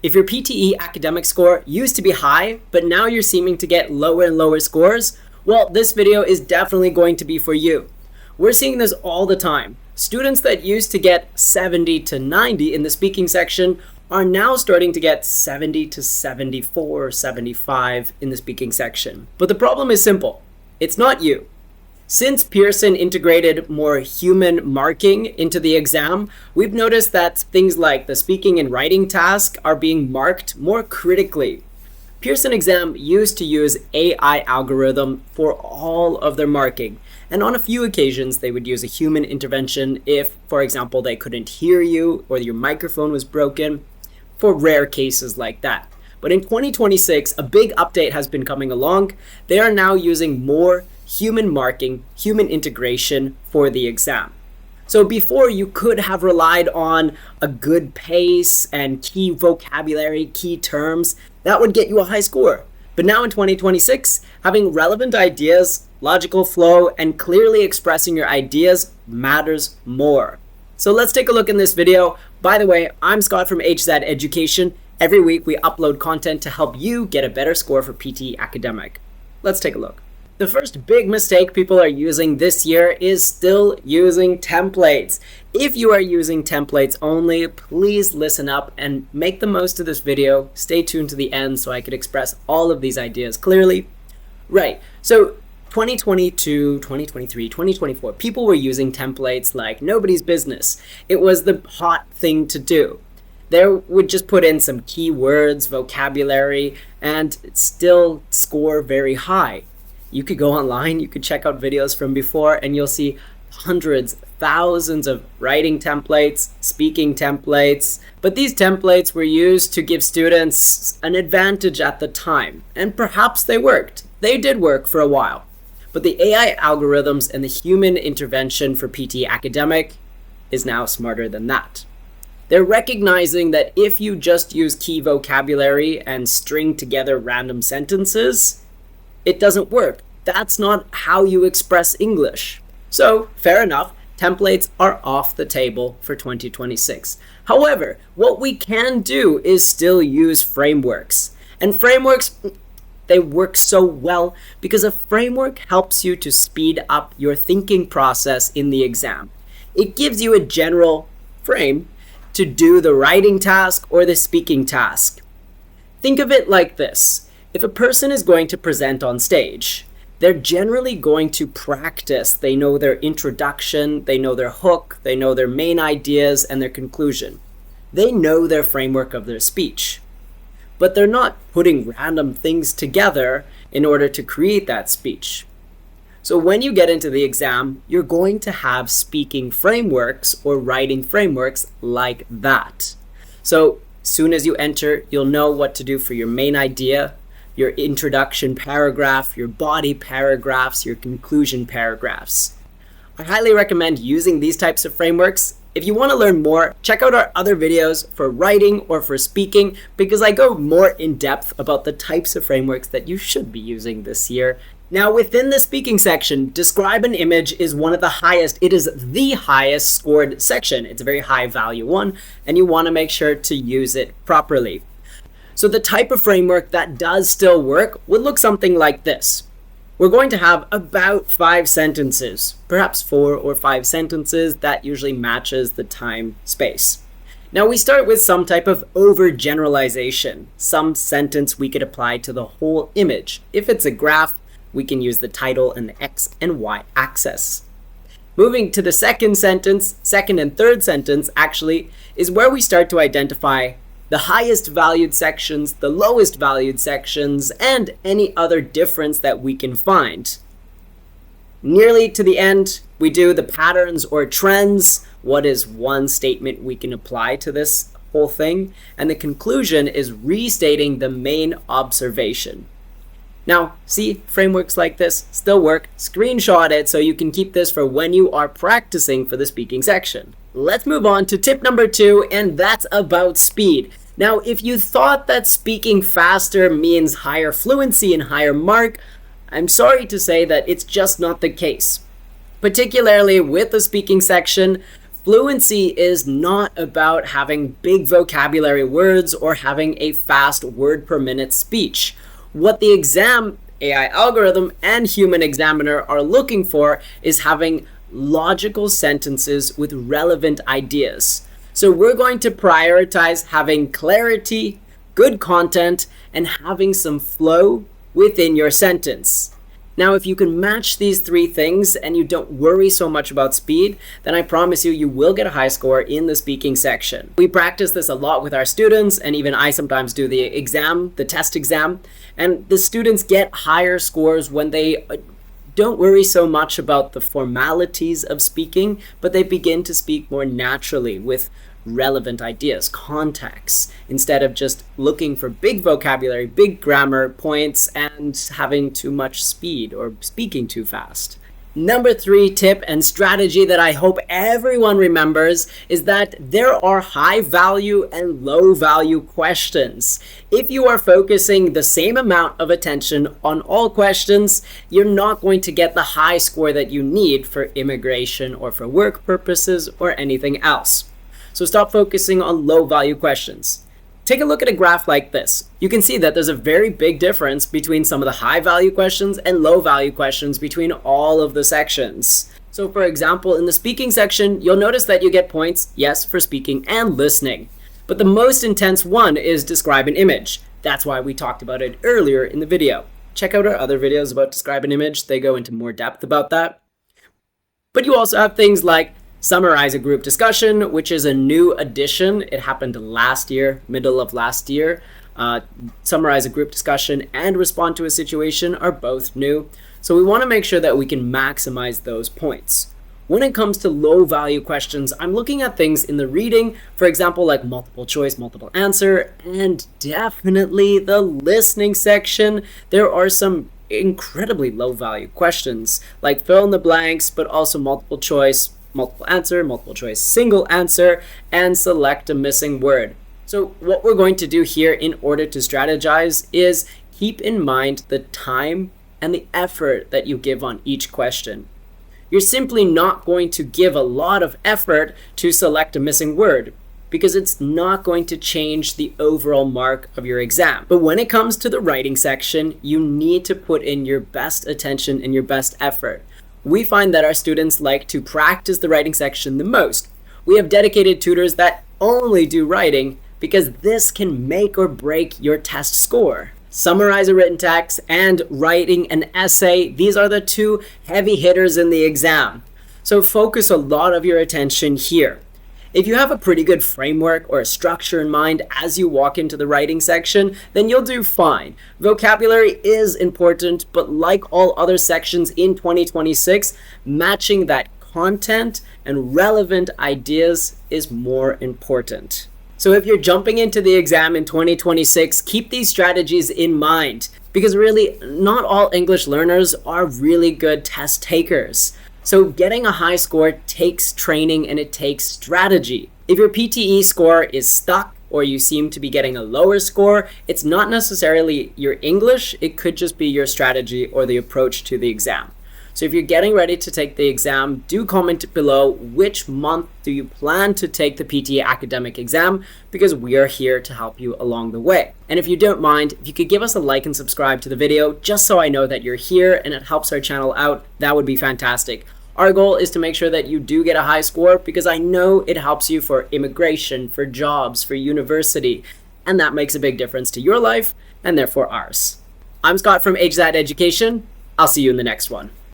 If your PTE academic score used to be high, but now you're seeming to get lower and lower scores, well, this video is definitely going to be for you. We're seeing this all the time. Students that used to get 70 to 90 in the speaking section are now starting to get 70 to 74 or 75 in the speaking section. But the problem is simple. It's not you. Since Pearson integrated more human marking into the exam, we've noticed that things like the speaking and writing task are being marked more critically. Pearson exam used to use AI algorithm for all of their marking, and on a few occasions they would use a human intervention if, for example, they couldn't hear you or your microphone was broken, for rare cases like that. But in 2026, a big update has been coming along. They are now using more human marking, human integration for the exam. So before, you could have relied on a good pace and key vocabulary, key terms, that would get you a high score. But now in 2026, having relevant ideas, logical flow, and clearly expressing your ideas matters more. So let's take a look in this video. By the way, I'm Scott from hzadeducation. Every week we upload content to help you get a better score for PTE Academic. Let's take a look. The first big mistake people are using this year is still using templates. If you are using templates only, please listen up and make the most of this video. Stay tuned to the end so I could express all of these ideas clearly. Right, so 2022, 2023, 2024, people were using templates like nobody's business. It was the hot thing to do. They would just put in some keywords, vocabulary, and still score very high. You could go online, you could check out videos from before, and you'll see hundreds, thousands of writing templates, speaking templates. But these templates were used to give students an advantage at the time, and perhaps they worked. They did work for a while. But the AI algorithms and the human intervention for PTE Academic is now smarter than that. They're recognizing that if you just use key vocabulary and string together random sentences, it doesn't work. That's not how you express English. So, fair enough, templates are off the table for 2026. However, what we can do is still use frameworks. And frameworks, they work so well because a framework helps you to speed up your thinking process in the exam. It gives you a general frame to do the writing task or the speaking task. Think of it like this. If a person is going to present on stage, they're generally going to practice. They know their introduction, they know their hook, they know their main ideas and their conclusion. They know their framework of their speech. But they're not putting random things together in order to create that speech. So when you get into the exam, you're going to have speaking frameworks or writing frameworks like that. So as soon as you enter, you'll know what to do for your main idea, your introduction paragraph, your body paragraphs, your conclusion paragraphs. I highly recommend using these types of frameworks. If you want to learn more, check out our other videos for writing or for speaking because I go more in depth about the types of frameworks that you should be using this year. Now, within the speaking section, describe an image is one of the highest. It is the highest scored section. It's a very high value one, and you want to make sure to use it properly. So the type of framework that does still work would look something like this. We're going to have about 5 sentences, perhaps 4 or 5 sentences. That usually matches the time space. Now we start with some type of overgeneralization. Some sentence we could apply to the whole image. If it's a graph, we can use the title and the X and Y axis. Moving to the second and third sentence actually is where we start to identify the highest valued sections, the lowest valued sections, and any other difference that we can find. Nearly to the end, we do the patterns or trends. What is one statement we can apply to this whole thing? And the conclusion is restating the main observation. Now, see, frameworks like this still work. Screenshot it so you can keep this for when you are practicing for the speaking section. Let's move on to tip number 2, and that's about speed. Now, if you thought that speaking faster means higher fluency and higher mark, I'm sorry to say that it's just not the case. Particularly with the speaking section, Fluency is not about having big vocabulary words or having a fast word per minute speech. What the exam, AI algorithm, and human examiner are looking for is having logical sentences with relevant ideas. So we're going to prioritize having clarity, good content, and having some flow within your sentence. Now, if you can match these three things and you don't worry so much about speed, then I promise you, you will get a high score in the speaking section. We practice this a lot with our students, and even I sometimes do the exam, the test exam, and the students get higher scores when they don't worry so much about the formalities of speaking, but they begin to speak more naturally with relevant ideas, context, instead of just looking for big vocabulary, big grammar points, and having too much speed or speaking too fast. Number 3 tip and strategy that I hope everyone remembers is that there are high value and low value questions. If you are focusing the same amount of attention on all questions, you're not going to get the high score that you need for immigration or for work purposes or anything else. So stop focusing on low value questions. Take a look at a graph like this. You can see that there's a very big difference between some of the high value questions and low value questions between all of the sections. So for example, in the speaking section, you'll notice that you get points, yes, for speaking and listening. But the most intense one is describe an image. That's why we talked about it earlier in the video. Check out our other videos about describe an image. They go into more depth about that. But you also have things like summarize a group discussion, which is a new addition. It happened last year, middle of last year. Summarize a group discussion and respond to a situation are both new. So we want to make sure that we can maximize those points. When it comes to low value questions, I'm looking at things in the reading, for example, like multiple choice, multiple answer, and definitely the listening section. There are some incredibly low value questions like fill in the blanks, but also multiple choice, multiple answer, multiple choice, single answer, and select a missing word. So what we're going to do here in order to strategize is keep in mind the time and the effort that you give on each question. You're simply not going to give a lot of effort to select a missing word because it's not going to change the overall mark of your exam. But when it comes to the writing section, you need to put in your best attention and your best effort. We find that our students like to practice the writing section the most. We have dedicated tutors that only do writing because this can make or break your test score. Summarize a written text and writing an essay. These are the two heavy hitters in the exam. So focus a lot of your attention here. If you have a pretty good framework or a structure in mind as you walk into the writing section, then you'll do fine. Vocabulary is important, but like all other sections in 2026, matching that content and relevant ideas is more important. So if you're jumping into the exam in 2026, keep these strategies in mind because really not all English learners are really good test takers. So getting a high score takes training and it takes strategy. If your PTE score is stuck or you seem to be getting a lower score, it's not necessarily your English, it could just be your strategy or the approach to the exam. So if you're getting ready to take the exam, do comment below which month do you plan to take the PTE Academic exam because we are here to help you along the way. And if you don't mind, if you could give us a like and subscribe to the video just so I know that you're here and it helps our channel out, that would be fantastic. Our goal is to make sure that you do get a high score because I know it helps you for immigration, for jobs, for university, and that makes a big difference to your life and therefore ours. I'm Scott from HZad Education. I'll see you in the next one.